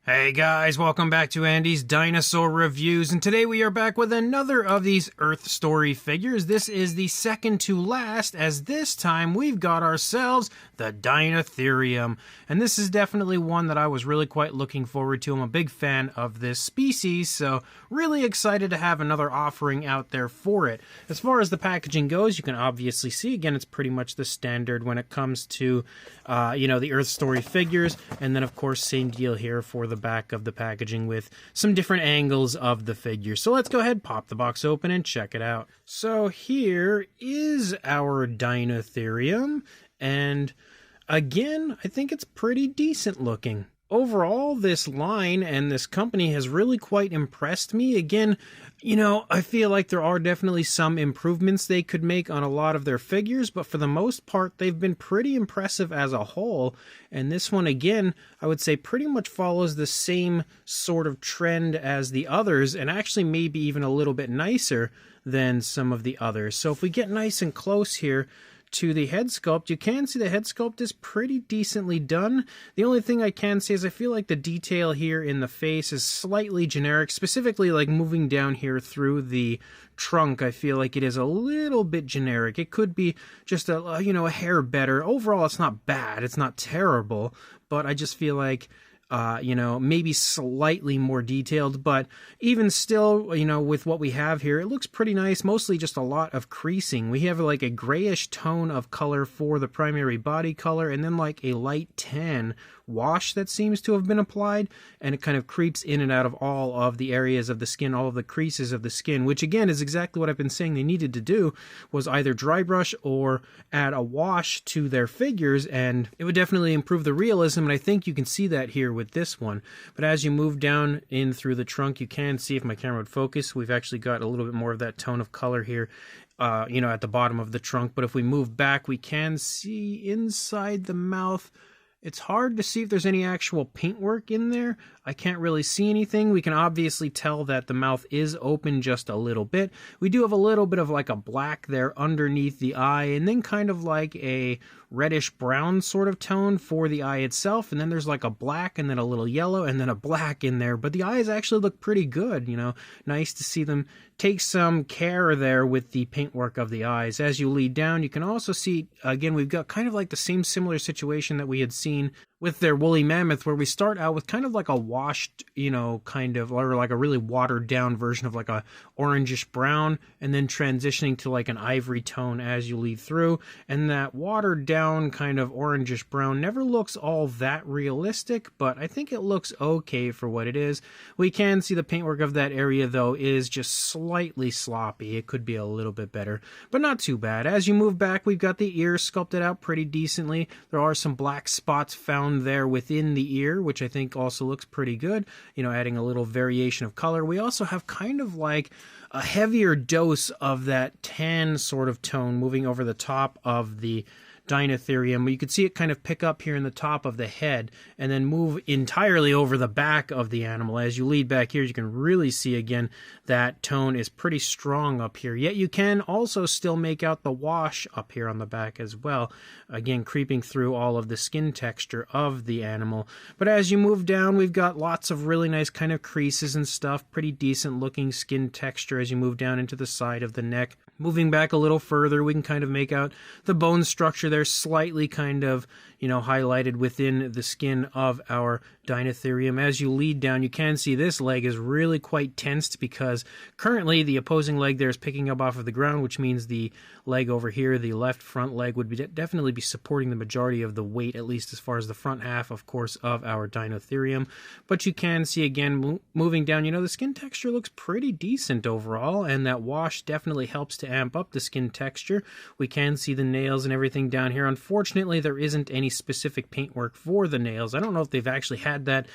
Hey guys, welcome back to Andy's Dinosaur Reviews, and today we are back with another of these Earth Story figures. This is the second to last, as this time we've got ourselves the Deinotherium. And this is definitely one that I was really quite looking forward to. I'm a big fan of this species, so really excited to have another offering out there for it. As far as the packaging goes, you can obviously see, again, it's pretty much the standard when it comes to, the Earth Story figures. And then, of course, same deal here for the back of the packaging with some different angles of the figure. So let's go ahead, pop the box open, and check it out. So here is our Deinotherium, and again, I think it's pretty decent looking. Overall, this line and this company has really quite impressed me. Again, I feel like there are definitely some improvements they could make on a lot of their figures, but for the most part, they've been pretty impressive as a whole. And this one, again, I would say pretty much follows the same sort of trend as the others, and actually maybe even a little bit nicer than some of the others. So if we get nice and close here to the head sculpt, you can see the head sculpt is pretty decently done. The only thing I can say is I feel like the detail here in the face is slightly generic, specifically like moving down here through the trunk. I feel like it is a little bit generic. It could be just a hair better. Overall, it's not bad. It's not terrible, but I just feel like maybe slightly more detailed, but even still, with what we have here, it looks pretty nice. Mostly just a lot of creasing. We have like a grayish tone of color for the primary body color, and then like a light tan wash that seems to have been applied, and it kind of creeps in and out of all of the areas of the skin, all of the creases of the skin, which again is exactly what I've been saying they needed to do, was either dry brush or add a wash to their figures, and it would definitely improve the realism, and I think you can see that here with this one. But as you move down in through the trunk, you can see, if my camera would focus, we've actually got a little bit more of that tone of color here at the bottom of the trunk. But if we move back, we can see inside the mouth. It's hard to see if there's any actual paintwork in there. I can't really see anything. We can obviously tell that the mouth is open just a little bit. We do have a little bit of like a black there underneath the eye, and then kind of like a reddish brown sort of tone for the eye itself, and then there's like a black and then a little yellow and then a black in there. But the eyes actually look pretty good. Nice to see them take some care there with the paintwork of the eyes. As you lead down, you can also see, again, we've got kind of like the same similar situation that we had seen with their woolly mammoth, where we start out with kind of like a washed, or like a really watered down version of like a orangish brown, and then transitioning to like an ivory tone as you lead through. And that watered down kind of orangish brown never looks all that realistic, but I think it looks okay for what it is. We can see the paintwork of that area though is just slightly sloppy. It could be a little bit better, but not too bad. As you move back, we've got the ears sculpted out pretty decently. There are some black spots found there within the ear, which I think also looks pretty good, adding a little variation of color. We also have kind of like a heavier dose of that tan sort of tone moving over the top of the Deinotherium. You could see it kind of pick up here in the top of the head and then move entirely over the back of the animal. As you lead back here, you can really see again that tone is pretty strong up here, yet you can also still make out the wash up here on the back as well, again creeping through all of the skin texture of the animal. But as you move down, we've got lots of really nice kind of creases and stuff, pretty decent looking skin texture as you move down into the side of the neck. Moving back a little further, we can kind of make out the bone structure there, slightly kind of, highlighted within the skin of our Deinotherium. As you lead down, you can see this leg is really quite tensed, because currently the opposing leg there is picking up off of the ground, which means the leg over here, the left front leg, would definitely be supporting the majority of the weight, at least as far as the front half, of course, of our Deinotherium. But you can see, again, moving down, the skin texture looks pretty decent overall, and that wash definitely helps to amp up the skin texture. We can see the nails and everything down here. Unfortunately, there isn't any specific paintwork for the nails. I don't know if they've actually had that,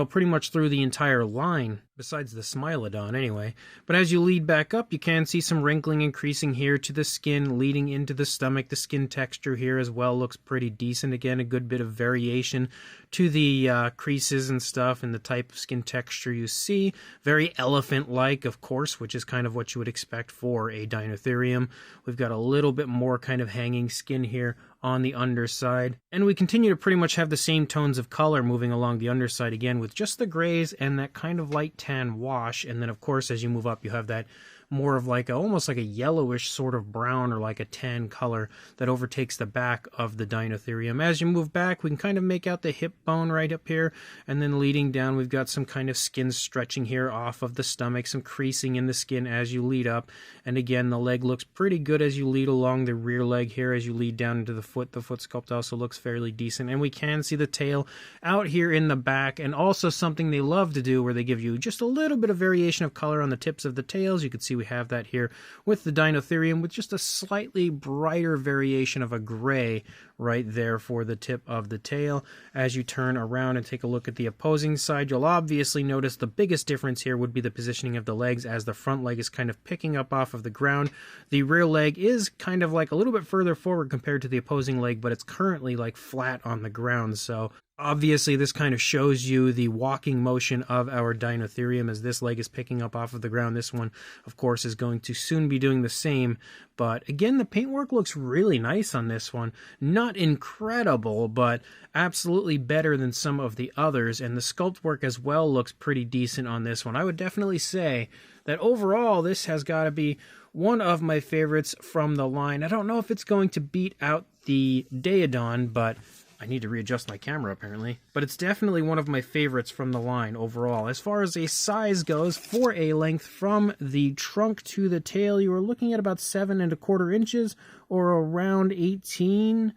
pretty much through the entire line, besides the Smilodon anyway. But as you lead back up, you can see some wrinkling and creasing here to the skin leading into the stomach. The skin texture here as well looks pretty decent. Again, a good bit of variation to the creases and stuff and the type of skin texture you see. Very elephant-like, of course, which is kind of what you would expect for a Deinotherium. We've got a little bit more kind of hanging skin here on the underside. And we continue to pretty much have the same tones of color moving along the underside again, with just the grays and that kind of light tan wash. And then of course as you move up you have that more of like almost like a yellowish sort of brown or like a tan color that overtakes the back of the Deinotherium. As you move back, we can kind of make out the hip bone right up here, and then leading down we've got some kind of skin stretching here off of the stomach, some creasing in the skin as you lead up. And again, the leg looks pretty good as you lead along the rear leg here. As you lead down into the foot sculpt also looks fairly decent, and we can see the tail out here in the back. And also something they love to do where they give you just a little bit of variation of color on the tips of the tails. You can see we have that here with the Deinotherium with just a slightly brighter variation of a gray right there for the tip of the tail. As you turn around and take a look at the opposing side, you'll obviously notice the biggest difference here would be the positioning of the legs, as the front leg is kind of picking up off of the ground. The rear leg is kind of like a little bit further forward compared to the opposing leg, but it's currently like flat on the ground. So obviously this kind of shows you the walking motion of our Deinotherium. As this leg is picking up off of the ground, this one of course is going to soon be doing the same. But again, the paintwork looks really nice on this one. Not incredible, but absolutely better than some of the others. And the sculpt work as well looks pretty decent on this one. I would definitely say that overall this has got to be one of my favorites from the line. I don't know if it's going to beat out the Deinotherium, but I need to readjust my camera apparently, but it's definitely one of my favorites from the line overall. As far as a size goes, for a length from the trunk to the tail, you are looking at about 7¼ inches, or around 18,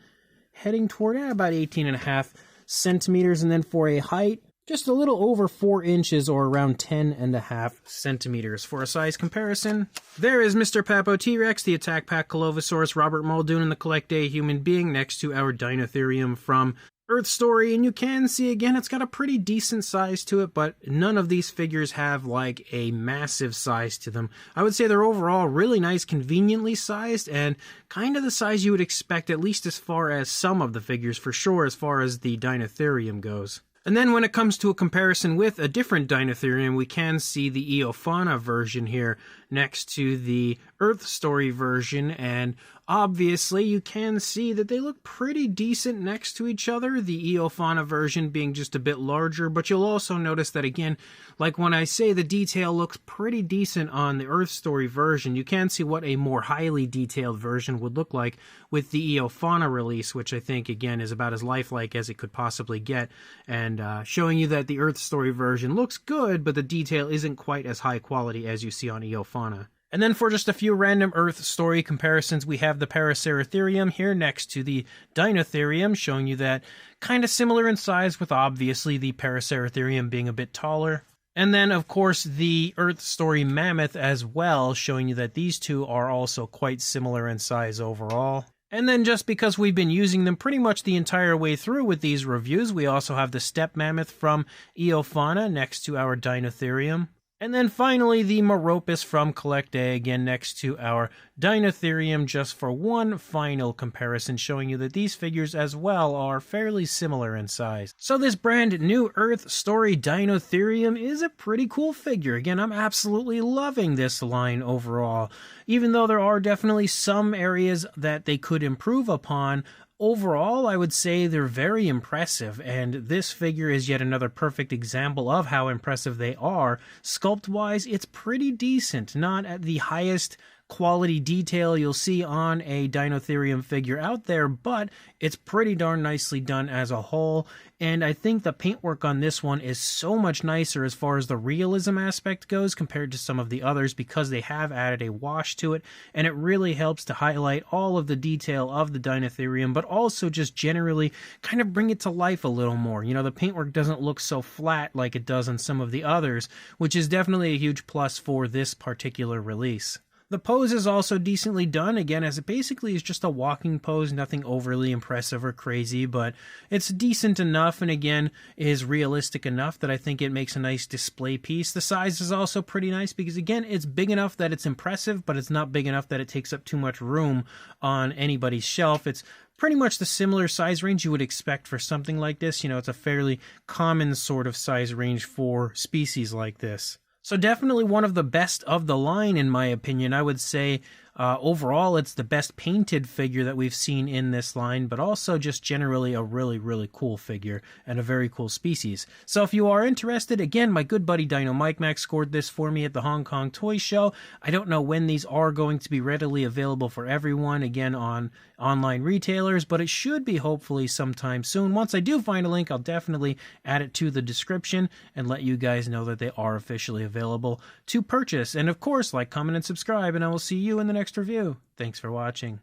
heading toward about 18.5 centimeters. And then for a height, just a little over 4 inches, or around 10.5 centimeters. For a size comparison, there is Mr. Papo T-Rex, the Attack Pack Colovosaurus, Robert Muldoon, and the Collect Day Human Being next to our Deinotherium from Earth Story. And you can see again it's got a pretty decent size to it, but none of these figures have like a massive size to them. I would say they're overall really nice, conveniently sized, and kind of the size you would expect, at least as far as some of the figures, for sure as far as the Deinotherium goes. And then when it comes to a comparison with a different Deinotherium, we can see the Eofauna version here next to the Earth Story version, and obviously you can see that they look pretty decent next to each other, the Eofauna version being just a bit larger. But you'll also notice that again, like when I say the detail looks pretty decent on the Earth Story version, you can see what a more highly detailed version would look like with the Eofauna release, which I think again is about as lifelike as it could possibly get, and showing you that the Earth Story version looks good, but the detail isn't quite as high quality as you see on Eofauna. And then for just a few random Earth Story comparisons, we have the Paraceratherium here next to the Deinotherium, showing you that kind of similar in size, with obviously the Paraceratherium being a bit taller. And then, of course, the Earth Story Mammoth as well, showing you that these two are also quite similar in size overall. And then just because we've been using them pretty much the entire way through with these reviews, we also have the Steppe Mammoth from Eofauna next to our Deinotherium. And then finally, the Meropus from Collect Day, again next to our Deinotherium, just for one final comparison, showing you that these figures as well are fairly similar in size. So this brand new Earth Story Deinotherium is a pretty cool figure. Again, I'm absolutely loving this line overall. Even though there are definitely some areas that they could improve upon, overall, I would say they're very impressive, and this figure is yet another perfect example of how impressive they are. Sculpt-wise, it's pretty decent, not at the highest quality detail you'll see on a Deinotherium figure out there, but it's pretty darn nicely done as a whole. And I think the paintwork on this one is so much nicer as far as the realism aspect goes compared to some of the others, because they have added a wash to it, and it really helps to highlight all of the detail of the Deinotherium, but also just generally kind of bring it to life a little more. You know, the paintwork doesn't look so flat like it does on some of the others, which is definitely a huge plus for this particular release. The pose is also decently done, again, as it basically is just a walking pose, nothing overly impressive or crazy, but it's decent enough, and again, is realistic enough that I think it makes a nice display piece. The size is also pretty nice, because again, it's big enough that it's impressive, but it's not big enough that it takes up too much room on anybody's shelf. It's pretty much the similar size range you would expect for something like this. You know, it's a fairly common sort of size range for species like this. So definitely one of the best of the line, in my opinion. I would say Overall, it's the best painted figure that we've seen in this line, but also just generally a really, really cool figure and a very cool species. So if you are interested, again, my good buddy Dino Mike Mac scored this for me at the Hong Kong Toy Show. I don't know when these are going to be readily available for everyone, again, on online retailers, but it should be hopefully sometime soon. Once I do find a link, I'll definitely add it to the description and let you guys know that they are officially available to purchase. And of course, like, comment, and subscribe, and I will see you in the next review. Thanks for watching.